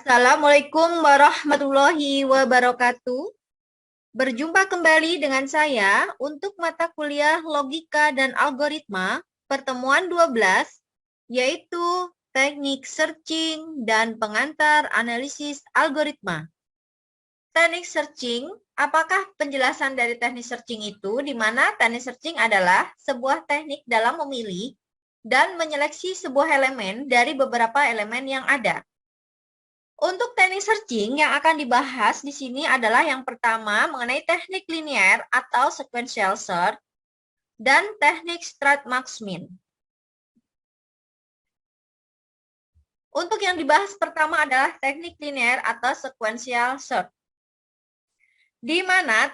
Assalamualaikum warahmatullahi wabarakatuh. Berjumpa kembali dengan saya untuk mata kuliah Logika dan Algoritma pertemuan 12, yaitu Teknik Searching dan Pengantar Analisis Algoritma. Teknik searching, apakah penjelasan dari teknik searching itu? Di mana teknik searching adalah sebuah teknik dalam memilih dan menyeleksi sebuah elemen dari beberapa elemen yang ada. Untuk teknik searching yang akan dibahas di sini adalah yang pertama mengenai teknik linear atau sequential search dan teknik Straight-Max-Min. Untuk yang dibahas pertama adalah teknik linear atau sequential search, di mana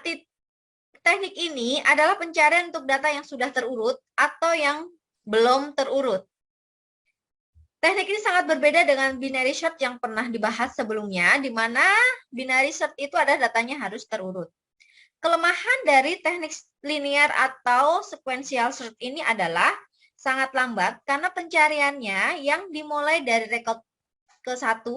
teknik ini adalah pencarian untuk data yang sudah terurut atau yang belum terurut. Teknik ini sangat berbeda dengan binary search yang pernah dibahas sebelumnya, di mana binary search itu adalah datanya harus terurut. Kelemahan dari teknik linear atau sequential search ini adalah sangat lambat karena pencariannya yang dimulai dari record ke-1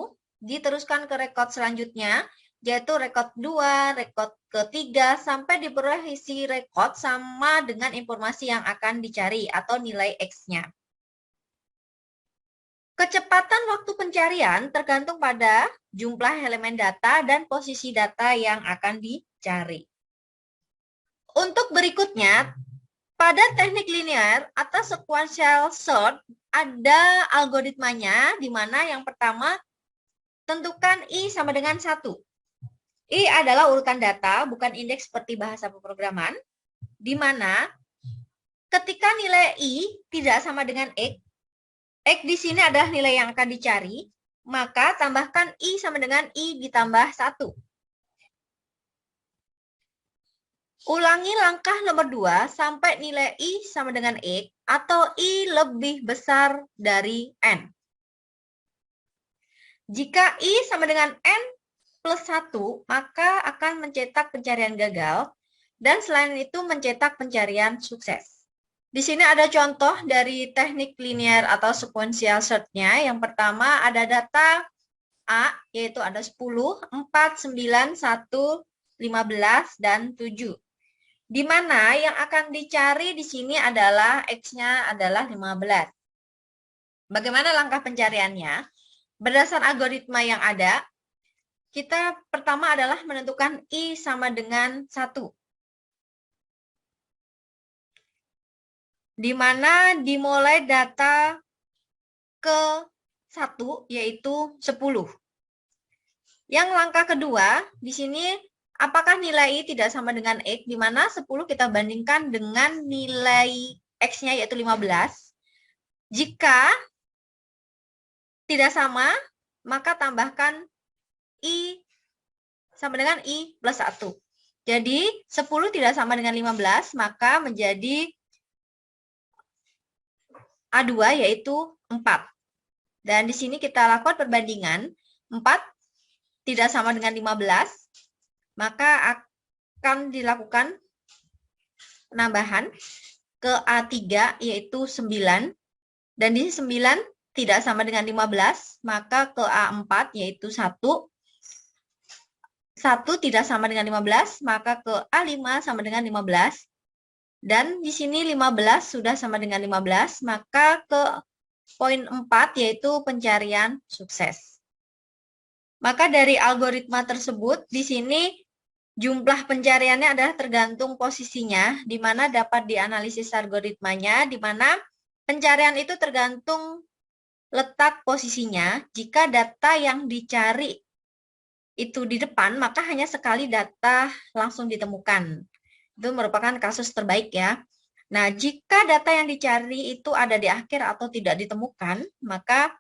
diteruskan ke record selanjutnya, yaitu record 2, record ke-3, sampai diperoleh isi record sama dengan informasi yang akan dicari atau nilai X-nya. Kecepatan waktu pencarian tergantung pada jumlah elemen data dan posisi data yang akan dicari. Untuk berikutnya, pada teknik linear atau sequential search ada algoritmanya, di mana yang pertama tentukan I sama dengan 1. I adalah urutan data, bukan indeks seperti bahasa pemrograman, di mana ketika nilai I tidak sama dengan X di sini adalah nilai yang akan dicari, maka tambahkan I sama dengan I ditambah 1. Ulangi langkah nomor 2 sampai nilai I sama dengan X atau I lebih besar dari N. Jika I sama dengan N plus 1, maka akan mencetak pencarian gagal, dan selain itu mencetak pencarian sukses. Di sini ada contoh dari teknik linear atau sequential search-nya. Yang pertama ada data A, yaitu ada 10, 4, 9, 1, 15, dan 7. Di mana yang akan dicari di sini adalah X-nya adalah 15. Bagaimana langkah pencariannya? Berdasarkan algoritma yang ada, kita pertama adalah menentukan I sama dengan 1. Di mana dimulai data ke-1 yaitu 10. Yang langkah kedua, di sini apakah nilai I tidak sama dengan X, di mana 10 kita bandingkan dengan nilai X-nya yaitu 15. Jika tidak sama, maka tambahkan I sama dengan I plus 1. Jadi 10 tidak sama dengan 15, maka menjadi A2 yaitu 4. Dan di sini kita lakukan perbandingan. 4 tidak sama dengan 15, maka akan dilakukan penambahan ke A3 yaitu 9. Dan di sini 9 tidak sama dengan 15, maka ke A4 yaitu 1. 1 tidak sama dengan 15, maka ke A5 sama dengan 15. Dan di sini 15 sudah sama dengan 15, maka ke poin 4 yaitu pencarian sukses. Maka dari algoritma tersebut, di sini jumlah pencariannya adalah tergantung posisinya, di mana dapat dianalisis algoritmanya, di mana pencarian itu tergantung letak posisinya. Jika data yang dicari itu di depan, maka hanya sekali data langsung ditemukan. Itu merupakan kasus terbaik ya. Nah, jika data yang dicari itu ada di akhir atau tidak ditemukan, maka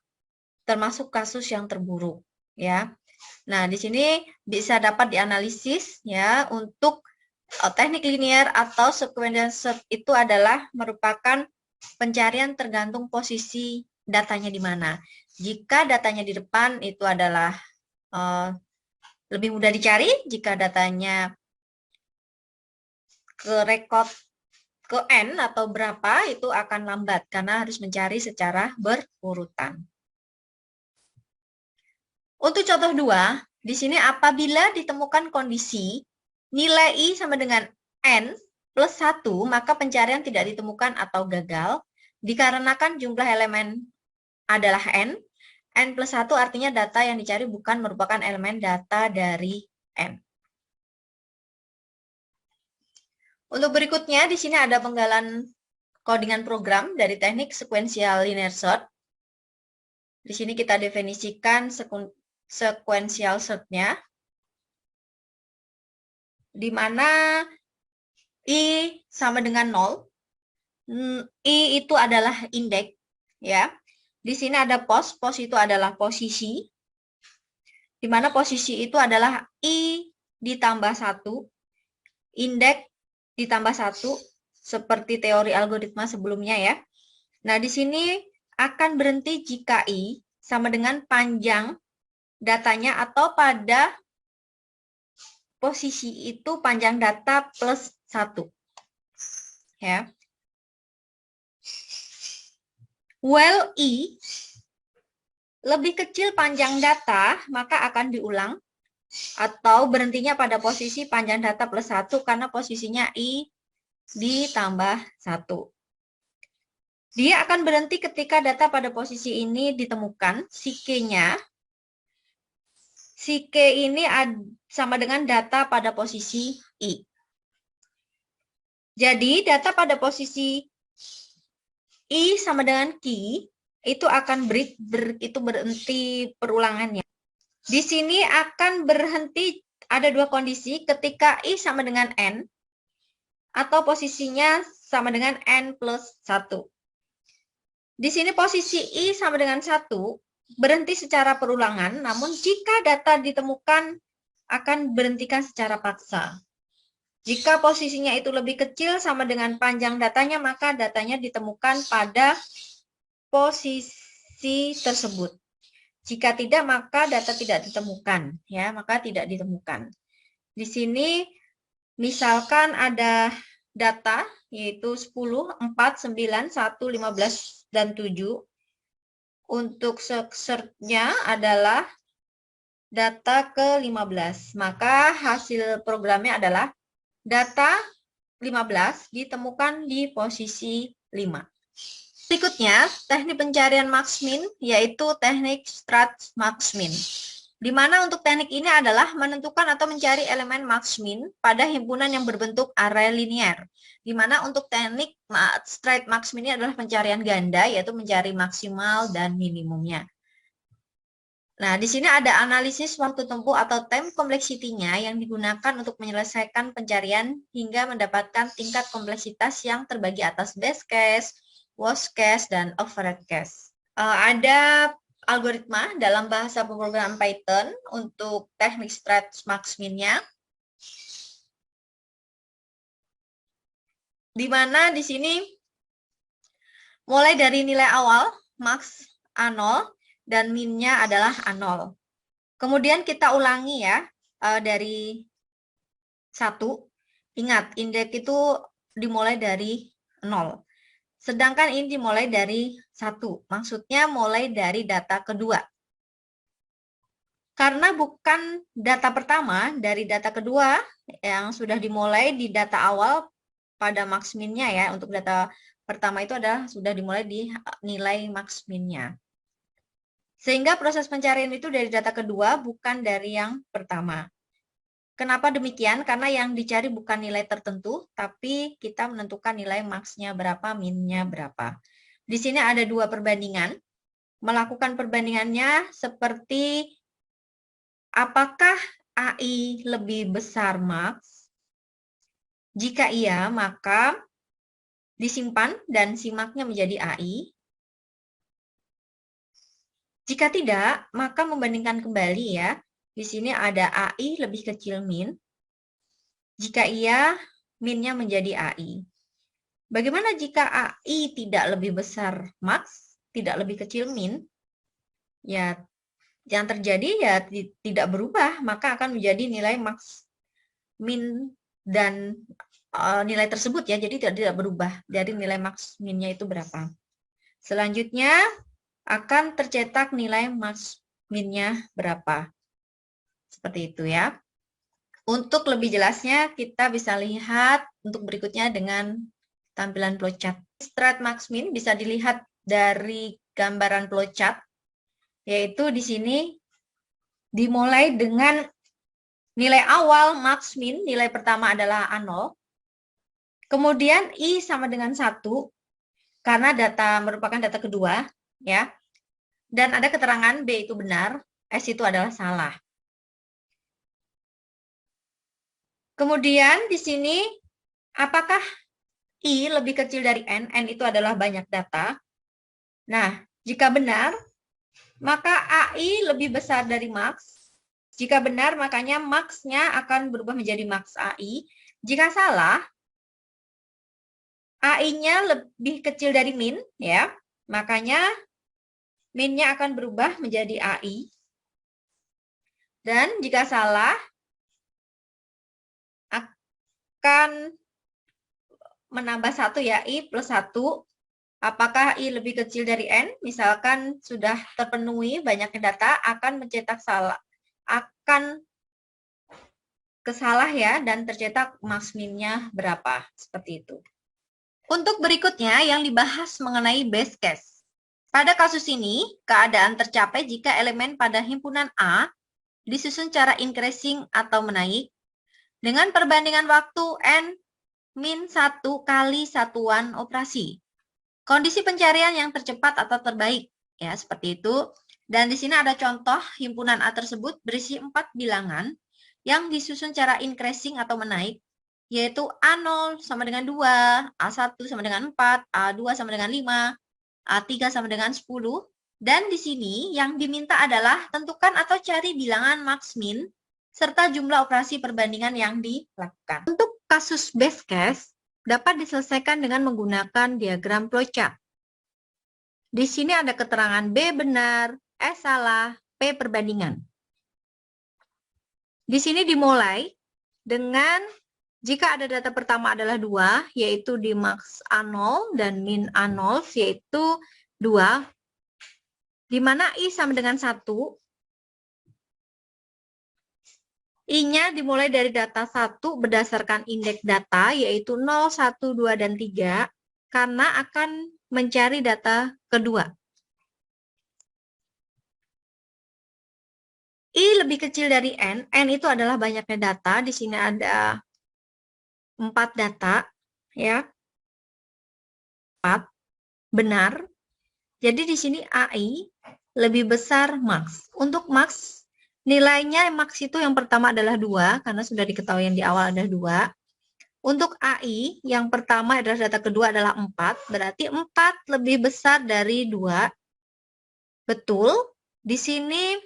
termasuk kasus yang terburuk ya. Nah, di sini bisa dapat dianalisis ya untuk teknik linear atau sequential search itu adalah merupakan pencarian tergantung posisi datanya di mana. Jika datanya di depan itu adalah lebih mudah dicari, jika datanya ke record ke N atau berapa itu akan lambat karena harus mencari secara berurutan. Untuk contoh 2, di sini apabila ditemukan kondisi nilai I sama dengan N plus 1, maka pencarian tidak ditemukan atau gagal, dikarenakan jumlah elemen adalah N plus 1 artinya data yang dicari bukan merupakan elemen data dari N. Untuk berikutnya, di sini ada penggalan codingan program dari teknik sequential linear sort. Di sini kita definisikan sequential sort-nya, di mana I sama dengan 0. I itu adalah indeks, ya. Di sini ada pos itu adalah posisi, di mana posisi itu adalah I ditambah 1, indeks ditambah 1, seperti teori algoritma sebelumnya ya. Nah, di sini akan berhenti jika I sama dengan panjang datanya atau pada posisi itu panjang data plus 1. Ya. While I lebih kecil panjang data, maka akan diulang atau berhentinya pada posisi panjang data plus 1 karena posisinya I ditambah 1. Dia akan berhenti ketika data pada posisi ini ditemukan, si K-nya. Si K ini sama dengan data pada posisi I. Jadi, data pada posisi I sama dengan Q itu akan berhenti perulangannya. Di sini akan berhenti, ada dua kondisi, ketika I sama dengan N, atau posisinya sama dengan N plus 1. Di sini posisi I sama dengan 1, berhenti secara perulangan, namun jika data ditemukan akan berhentikan secara paksa. Jika posisinya itu lebih kecil sama dengan panjang datanya, maka datanya ditemukan pada posisi tersebut. Jika tidak, maka data tidak ditemukan, ya, maka tidak ditemukan. Di sini misalkan ada data yaitu 10, 4, 9, 1, 15 dan 7. Untuk search-nya adalah data ke-15. Maka hasil programnya adalah data 15 ditemukan di posisi 5. Berikutnya, teknik pencarian max-min, yaitu teknik strat max-min. Di mana untuk teknik ini adalah menentukan atau mencari elemen max-min pada himpunan yang berbentuk array linear. Di mana untuk teknik strat max-min ini adalah pencarian ganda, yaitu mencari maksimal dan minimumnya. Nah, di sini ada analisis waktu tempuh atau time complexity-nya yang digunakan untuk menyelesaikan pencarian hingga mendapatkan tingkat kompleksitas yang terbagi atas best case, worst case, dan overhead case. Ada algoritma dalam bahasa pemrograman Python untuk teknik strat max-min-nya, di mana di sini mulai dari nilai awal max A0 dan min-nya adalah A0. Kemudian kita ulangi ya dari 1. Ingat, indeks itu dimulai dari 0. Sedangkan ini dimulai dari 1. Maksudnya mulai dari data kedua. Karena bukan data pertama, dari data kedua yang sudah dimulai di data awal pada max min-nya ya. Untuk data pertama itu adalah sudah dimulai di nilai max min-nya. Sehingga proses pencarian itu dari data kedua, bukan dari yang pertama. Kenapa demikian? Karena yang dicari bukan nilai tertentu, tapi kita menentukan nilai max-nya berapa, min-nya berapa. Di sini ada dua perbandingan. Melakukan perbandingannya seperti apakah AI lebih besar max? Jika iya, maka disimpan dan simaknya menjadi AI. Jika tidak, maka membandingkan kembali ya. Di sini ada AI lebih kecil min. Jika iya, min-nya menjadi AI. Bagaimana jika AI tidak lebih besar max, tidak lebih kecil min? Ya, yang terjadi ya tidak berubah, maka akan menjadi nilai max, min, dan nilai tersebut ya. Jadi tidak berubah dari nilai max min-nya itu berapa. Selanjutnya, akan tercetak nilai max minnya berapa. Seperti itu ya. Untuk lebih jelasnya kita bisa lihat untuk berikutnya dengan tampilan flowchart. Strat max min bisa dilihat dari gambaran flowchart, yaitu di sini dimulai dengan nilai awal max min, nilai pertama adalah A0. Kemudian I sama dengan 1 karena data merupakan data kedua ya. Dan ada keterangan B itu benar, S itu adalah salah. Kemudian di sini apakah I lebih kecil dari N? N itu adalah banyak data. Nah, jika benar, maka AI lebih besar dari max. Jika benar, makanya max-nya akan berubah menjadi max AI. Jika salah, AI-nya lebih kecil dari min, ya. Makanya min-nya akan berubah menjadi AI. Dan jika salah, akan menambah 1 ya, I plus 1. Apakah I lebih kecil dari N? Misalkan sudah terpenuhi banyaknya data, akan mencetak salah. Akan kesalah ya, dan tercetak max min-nya berapa. Seperti itu. Untuk berikutnya yang dibahas mengenai base case. Pada kasus ini, keadaan tercapai jika elemen pada himpunan A disusun cara increasing atau menaik dengan perbandingan waktu N min 1 kali satuan operasi. Kondisi pencarian yang tercepat atau terbaik, ya seperti itu. Dan di sini ada contoh himpunan A tersebut berisi 4 bilangan yang disusun cara increasing atau menaik, yaitu A0 sama dengan 2, A1 sama dengan 4, A2 sama dengan 5, A3 sama dengan 10. Dan di sini yang diminta adalah tentukan atau cari bilangan max min serta jumlah operasi perbandingan yang dilakukan. Untuk kasus base case dapat diselesaikan dengan menggunakan diagram flowchart. Di sini ada keterangan B benar, S salah, P perbandingan. Di sini dimulai dengan jika ada data pertama adalah 2, yaitu di max A0 dan min A0, yaitu 2, di mana I sama dengan 1, I-nya dimulai dari data 1 berdasarkan indeks data, yaitu 0, 1, 2, dan 3, karena akan mencari data kedua. I lebih kecil dari N. N itu adalah banyaknya data. Di sini ada 4 data, ya. 4. Benar. Jadi di sini AI lebih besar max. Untuk max, nilainya max itu yang pertama adalah 2, karena sudah diketahui yang di awal ada 2. Untuk AI, yang pertama adalah data kedua adalah 4, berarti 4 lebih besar dari 2. Betul. Di sini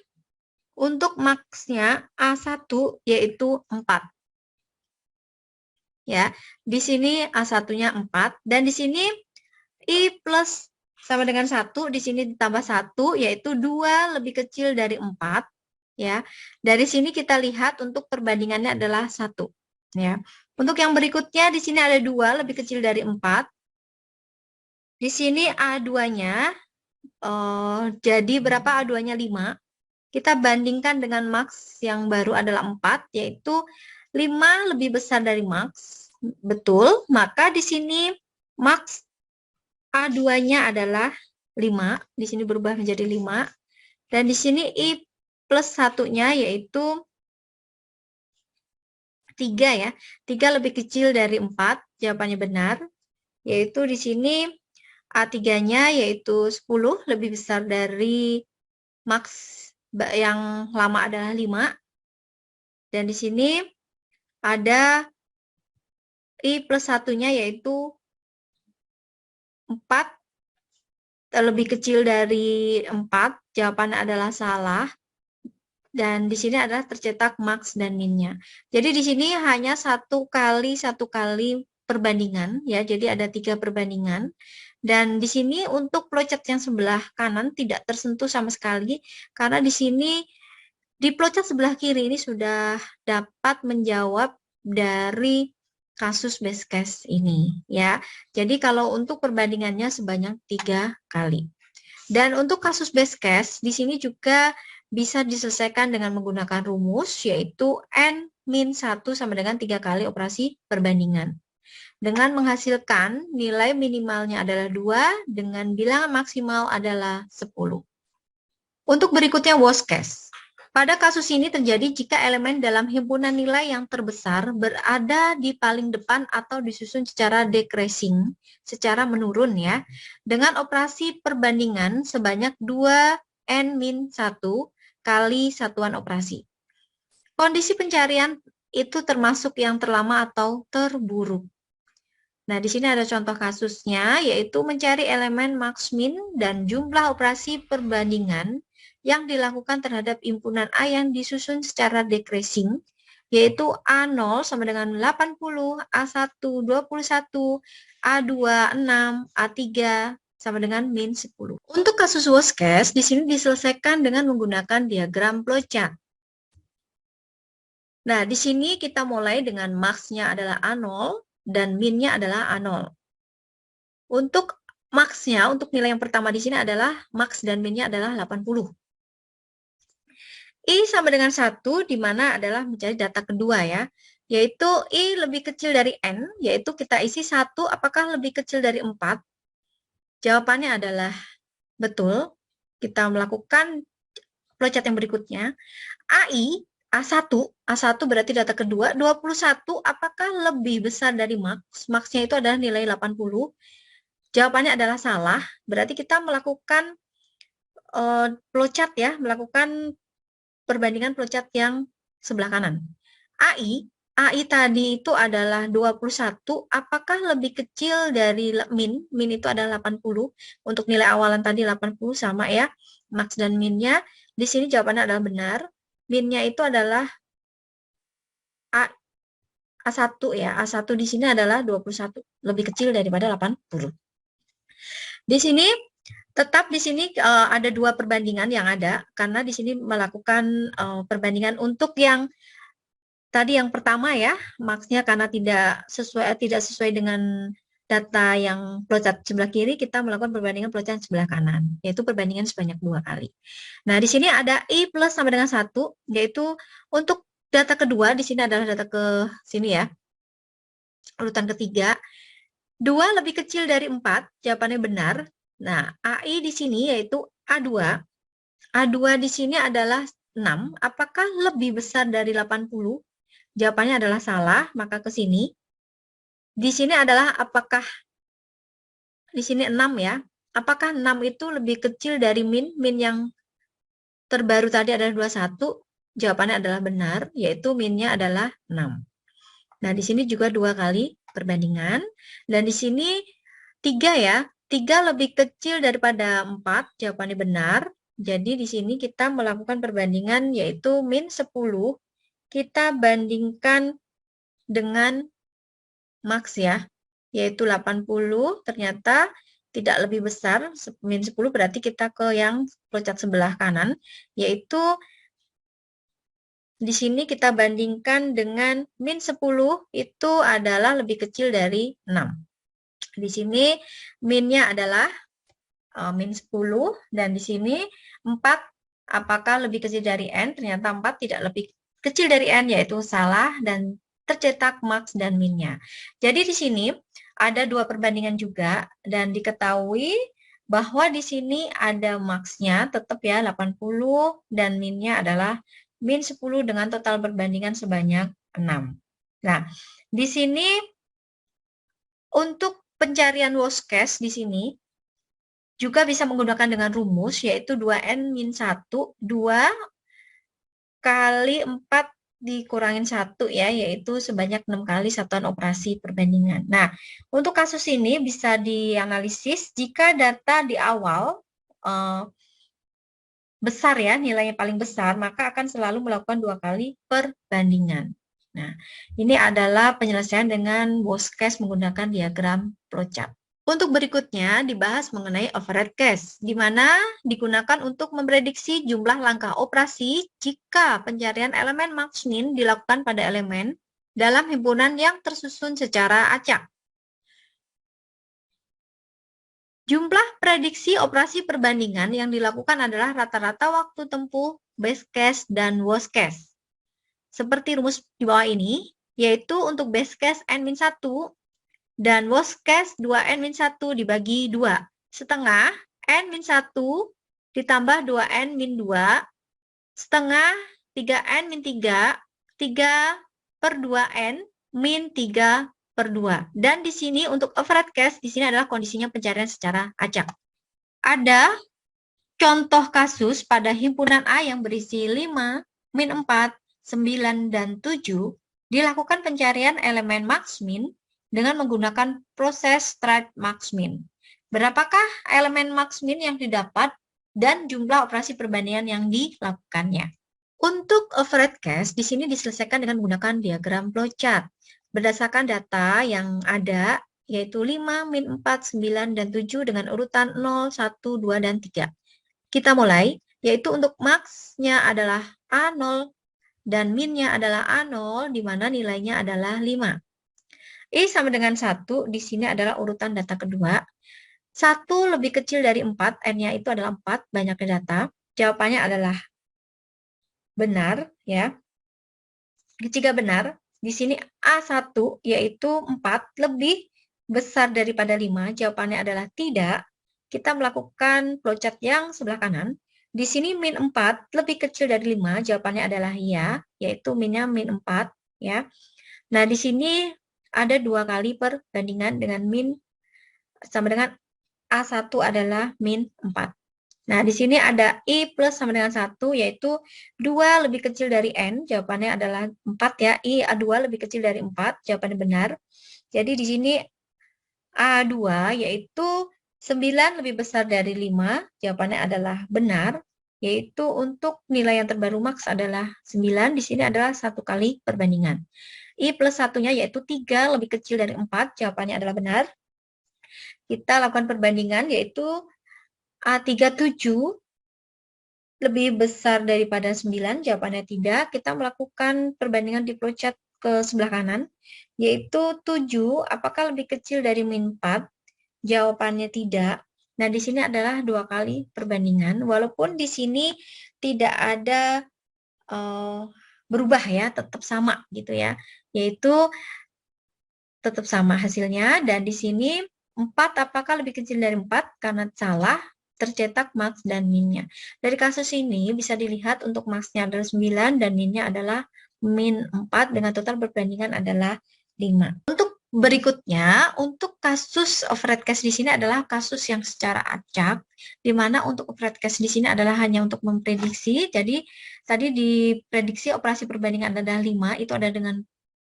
untuk max-nya A1 yaitu 4. Ya, di sini A1-nya 4 dan di sini I plus sama dengan 1, di sini ditambah 1 yaitu 2 lebih kecil dari 4, ya. Dari sini kita lihat untuk perbandingannya adalah 1, ya. Untuk yang berikutnya di sini ada 2 lebih kecil dari 4. Di sini A2-nya jadi berapa? A2-nya 5. Kita bandingkan dengan max yang baru adalah 4, yaitu 5 lebih besar dari max. Betul, maka di sini max A2-nya adalah 5, di sini berubah menjadi 5. Dan di sini I plus 1-nya yaitu 3 ya. 3 lebih kecil dari 4, jawabannya benar. Yaitu di sini A3-nya yaitu 10 lebih besar dari max yang lama adalah 5. Dan di sini ada I plus 1-nya yaitu 4 lebih kecil dari 4. Jawabannya adalah salah. Dan di sini adalah tercetak max dan minnya. Jadi di sini hanya satu kali perbandingan ya. Jadi ada 3 perbandingan. Dan di sini untuk flowchart yang sebelah kanan tidak tersentuh sama sekali karena di sini di flowchart sebelah kiri ini sudah dapat menjawab dari kasus base case ini ya. Jadi kalau untuk perbandingannya sebanyak 3 kali. Dan untuk kasus base case di sini juga bisa diselesaikan dengan menggunakan rumus, yaitu N-1 sama dengan 3 kali operasi perbandingan. Dengan menghasilkan nilai minimalnya adalah 2, dengan bilangan maksimal adalah 10. Untuk berikutnya worst case. Pada kasus ini terjadi jika elemen dalam himpunan nilai yang terbesar berada di paling depan atau disusun secara decreasing, secara menurun ya, dengan operasi perbandingan sebanyak 2n-1 kali satuan operasi. Kondisi pencarian itu termasuk yang terlama atau terburuk. Nah, di sini ada contoh kasusnya, yaitu mencari elemen max-min dan jumlah operasi perbandingan yang dilakukan terhadap himpunan A yang disusun secara decreasing, yaitu A0 sama dengan 80, A1 21, A2 6, A3 sama dengan min 10. Untuk kasus worst case, di sini diselesaikan dengan menggunakan diagram flowchart. Nah, di sini kita mulai dengan max-nya adalah A0 dan min-nya adalah A0. Untuk max-nya, untuk nilai yang pertama di sini adalah max dan min-nya adalah 80. I sama dengan 1, di mana adalah mencari data kedua ya, yaitu I lebih kecil dari N, yaitu kita isi 1, apakah lebih kecil dari 4? Jawabannya adalah betul. Kita melakukan flowchart yang berikutnya. AI, A1 berarti data kedua, 21, apakah lebih besar dari max? Max-nya itu adalah nilai 80. Jawabannya adalah salah, berarti kita melakukan flowchart ya, melakukan perbandingan flowchart yang sebelah kanan. AI tadi itu adalah 21, apakah lebih kecil dari min? Min itu adalah 80, untuk nilai awalan tadi 80 sama ya, max dan minnya. Di sini jawabannya adalah benar, minnya itu adalah A1 ya, A1 di sini adalah 21, lebih kecil daripada 80. Di sini tetap di sini ada dua perbandingan yang ada, karena di sini melakukan perbandingan untuk yang tadi yang pertama ya, maksnya karena tidak sesuai dengan data yang flowchart sebelah kiri, kita melakukan perbandingan flowchart sebelah kanan, yaitu perbandingan sebanyak 2 kali. Nah, di sini ada I plus sama dengan 1, yaitu untuk data kedua, di sini adalah data ke sini ya, urutan ketiga. 2 lebih kecil dari 4, jawabannya benar. Nah, AI di sini yaitu A2. A2 di sini adalah 6. Apakah lebih besar dari 80? Jawabannya adalah salah, maka ke sini. Di sini adalah apakah di sini 6 ya. Apakah 6 itu lebih kecil dari min? Min yang terbaru tadi adalah 21. Jawabannya adalah benar, yaitu minnya adalah 6. Nah, di sini juga 2 kali perbandingan. Dan di sini 3 ya. 3 lebih kecil daripada 4, jawabannya benar. Jadi di sini kita melakukan perbandingan yaitu min 10, kita bandingkan dengan max ya, yaitu 80, ternyata tidak lebih besar, min 10 berarti kita ke yang flowchart sebelah kanan, yaitu di sini kita bandingkan dengan min 10 itu adalah lebih kecil dari 6. Di sini minnya adalah min 10 dan di sini 4 apakah lebih kecil dari N? Ternyata 4 tidak lebih kecil dari N, yaitu salah dan tercetak max dan minnya. Jadi di sini ada dua perbandingan juga dan diketahui bahwa di sini ada max-nya tetap ya 80 dan minnya adalah min 10 dengan total perbandingan sebanyak 6. Nah, di sini untuk pencarian worst case di sini juga bisa menggunakan dengan rumus, yaitu 2n-1, 2 kali 4 dikurangin 1 ya, yaitu sebanyak 6 kali satuan operasi perbandingan. Nah, untuk kasus ini bisa dianalisis jika data di awal besar ya, nilainya paling besar, maka akan selalu melakukan 2 kali perbandingan. Nah, ini adalah penyelesaian dengan worst case menggunakan diagram flowchart. Untuk berikutnya dibahas mengenai overhead case, di mana digunakan untuk memprediksi jumlah langkah operasi jika pencarian elemen max-min dilakukan pada elemen dalam himpunan yang tersusun secara acak. Jumlah prediksi operasi perbandingan yang dilakukan adalah rata-rata waktu tempuh best case dan worst case. Seperti rumus di bawah ini, yaitu untuk best case N-1 dan worst case 2N-1 dibagi 2. Setengah N-1 ditambah 2N-2, setengah 3N-3, 3/2N min 3/2. Dan di sini untuk average case, di sini adalah kondisinya pencarian secara acak. Ada contoh kasus pada himpunan A yang berisi 5, min 4, 9, dan 7, dilakukan pencarian elemen max min dengan menggunakan proses straight max min. Berapakah elemen max min yang didapat dan jumlah operasi perbandingan yang dilakukannya? Untuk average case, di sini diselesaikan dengan menggunakan diagram flowchart. Berdasarkan data yang ada, yaitu 5, min 4, 9, dan 7 dengan urutan 0, 1, 2, dan 3. Kita mulai, yaitu untuk max-nya adalah A0 dan min-nya adalah A0, di mana nilainya adalah 5. I sama dengan 1, di sini adalah urutan data kedua. 1 lebih kecil dari 4, N-nya itu adalah 4, banyaknya data. Jawabannya adalah benar, ya. Jika benar, di sini A1 yaitu 4 lebih besar daripada 5, jawabannya adalah tidak. Kita melakukan flowchart yang sebelah kanan. Di sini min 4 lebih kecil dari 5, jawabannya adalah iya, yaitu minnya min 4, ya. Nah, di sini ada 2 kali perbandingan dengan min sama dengan A1 adalah min 4. Nah, di sini ada I plus sama dengan 1, yaitu 2 lebih kecil dari N, jawabannya adalah 4 ya. I A2 lebih kecil dari 4, jawabannya benar. Jadi di sini A2 yaitu 9 lebih besar dari 5, jawabannya adalah benar. Yaitu untuk nilai yang terbaru max adalah 9, di sini adalah 1 kali perbandingan. I plus 1-nya yaitu 3 lebih kecil dari 4, jawabannya adalah benar. Kita lakukan perbandingan yaitu A37 lebih besar daripada 9, jawabannya tidak. Kita melakukan perbandingan di flowchart ke sebelah kanan, yaitu 7, apakah lebih kecil dari min 4? Jawabannya tidak. Nah, di sini adalah 2 kali perbandingan, walaupun di sini tidak ada berubah ya, tetap sama gitu ya, yaitu tetap sama hasilnya, dan di sini 4 apakah lebih kecil dari 4? Karena salah, tercetak max dan minnya. Dari kasus ini bisa dilihat untuk maxnya adalah 9 dan minnya adalah min 4 dengan total perbandingan adalah 5. Untuk berikutnya, untuk kasus overhead case di sini adalah kasus yang secara acak, di mana untuk overhead case di sini adalah hanya untuk memprediksi. Jadi tadi diprediksi operasi perbandingan adalah 5, itu ada dengan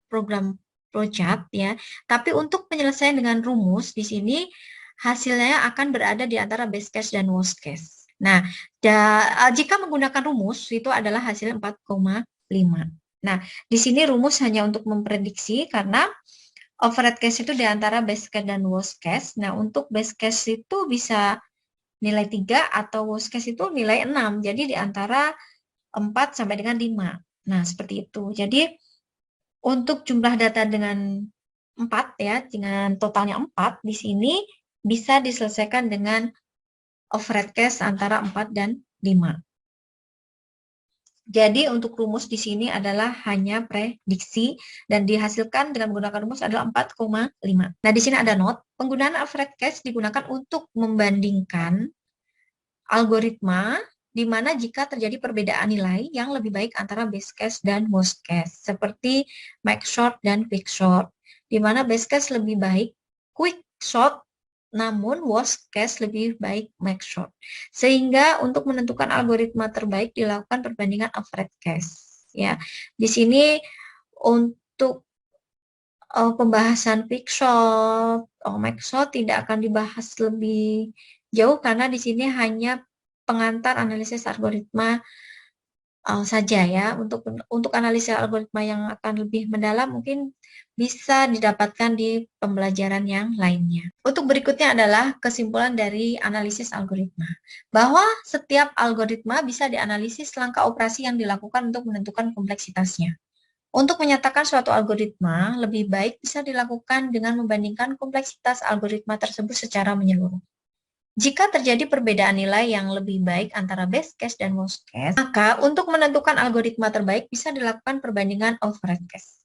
program flowchart ya. Tapi untuk penyelesaian dengan rumus di sini hasilnya akan berada di antara best case dan worst case. Nah, jika menggunakan rumus itu adalah hasilnya 4,5. Nah, di sini rumus hanya untuk memprediksi karena overhead case itu di antara best case dan worst case. Nah, untuk best case itu bisa nilai 3 atau worst case itu nilai 6. Jadi di antara 4 sampai dengan 5. Nah, seperti itu. Jadi untuk jumlah data dengan 4 ya, dengan totalnya 4 di sini bisa diselesaikan dengan overhead case antara 4 dan 5. Jadi untuk rumus di sini adalah hanya prediksi dan dihasilkan dengan menggunakan rumus adalah 4,5. Nah, di sini ada note, penggunaan overhead case digunakan untuk membandingkan algoritma di mana jika terjadi perbedaan nilai yang lebih baik antara best case dan worst case, seperti max short dan quick short, di mana best case lebih baik quick short, namun worst case lebih baik max short. Sehingga untuk menentukan algoritma terbaik dilakukan perbandingan overhead case. Ya, di sini untuk pembahasan quick short, max short tidak akan dibahas lebih jauh karena di sini hanya pengantar analisis algoritma saja ya. Untuk analisis algoritma yang akan lebih mendalam mungkin bisa didapatkan di pembelajaran yang lainnya. Untuk berikutnya adalah kesimpulan dari analisis algoritma. Bahwa setiap algoritma bisa dianalisis langkah operasi yang dilakukan untuk menentukan kompleksitasnya. Untuk menyatakan suatu algoritma, lebih baik bisa dilakukan dengan membandingkan kompleksitas algoritma tersebut secara menyeluruh. Jika terjadi perbedaan nilai yang lebih baik antara best case dan worst case, maka untuk menentukan algoritma terbaik bisa dilakukan perbandingan overhead case.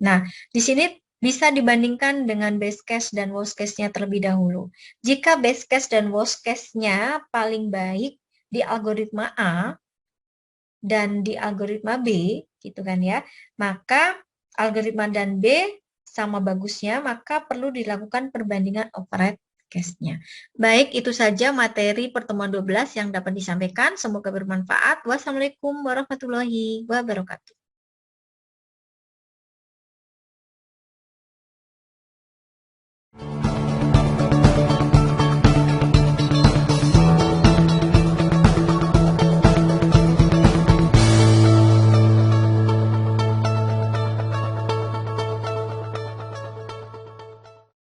Nah, di sini bisa dibandingkan dengan best case dan worst case-nya terlebih dahulu. Jika best case dan worst case-nya paling baik di algoritma A dan di algoritma B, gitu kan ya, maka algoritma dan B sama bagusnya, maka perlu dilakukan perbandingan overhead case-nya. Baik, itu saja materi pertemuan 12 yang dapat disampaikan. Semoga bermanfaat. Wassalamualaikum warahmatullahi wabarakatuh.